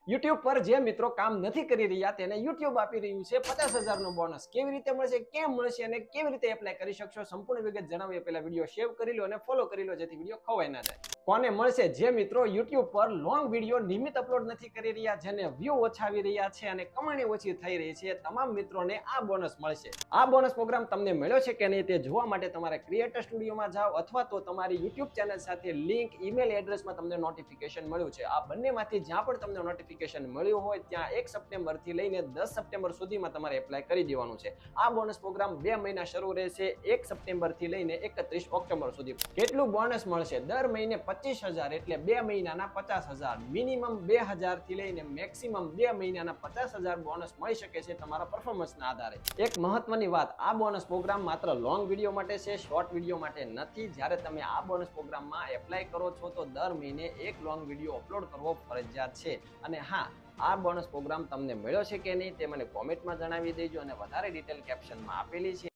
YouTube પર જે મિત્રો કામ નથી કરી રહ્યા તેને યુટ્યુબ આપી રહ્યું છે 50,000 નો બોનસ. કેવી રીતે મળશે, કેમ મળશે અને કેવી રીતે એપ્લાય કરી શકશો, સંપૂર્ણ વિગત જણાવીએ પહેલા વિડીયો સેવ કરી લો અને ફોલો કરી લો જેથી વિડીયો ખોવાઈ ના જાય. કોને મળશે? જે મિત્રો યુટ્યુબ પર લોંગ વિડીયો નિયમિત અપલોડ નથી કરી રહ્યા, જેને વ્યૂ ઓછા આવી રહ્યા છે અને કમાણી ઓછી થઈ રહી છે, તમામ મિત્રોને આ બોનસ મળશે. આ બોનસ પ્રોગ્રામ તમને મળ્યો છે કે નહીં તે જોવા માટે તમારે ક્રિએટર સ્ટુડિયોમાં જાઓ અથવા તો તમારી યુટ્યુબ ચેનલ સાથે લિંક ઈમેલ એડ્રેસમાં તમને નોટિફિકેશન મળ્યું છે. આ બંનેમાંથી જ્યાં પણ તમને નોટિફિકેશન મળ્યું હોય ત્યાં 1 સપ્ટેમ્બર થી લઈને 10 સપ્ટેમ્બર સુધીમાં તમારે એપ્લાય કરી દેવાનું છે. આ બોનસ પ્રોગ્રામ 2 મહિના શરૂ રહેશે, 1 સપ્ટેમ્બર થી લઈને 31 ઓક્ટોબર સુધી. કેટલું બોનસ મળશે? દર મહિને 25,000 એટલે 2 મહિનાના 50,000. મિનિમમ 2,000 થી લઈને મેક્સિમમ 2 મહિનાના 50,000 બોનસ મળી શકે છે તમારા પરફોર્મન્સના આધારે. એક મહત્વની વાત, આ બોનસ પ્રોગ્રામ માત્ર લોંગ વિડીયો માટે છે, શોર્ટ વિડીયો માટે નથી. જ્યારે તમે આ બોનસ પ્રોગ્રામમાં એપ્લાય કરો છો તો દર મહિને એક લોંગ વિડીયો અપલોડ કરવો ફરજિયાત છે. અને હા, આ બોનસ પ્રોગ્રામ તમને મળ્યો છે કે નહીં તે મને કોમેન્ટમાં જણાવી દેજો અને વધારે ડિટેલ કેપ્શનમાં આપેલી છે.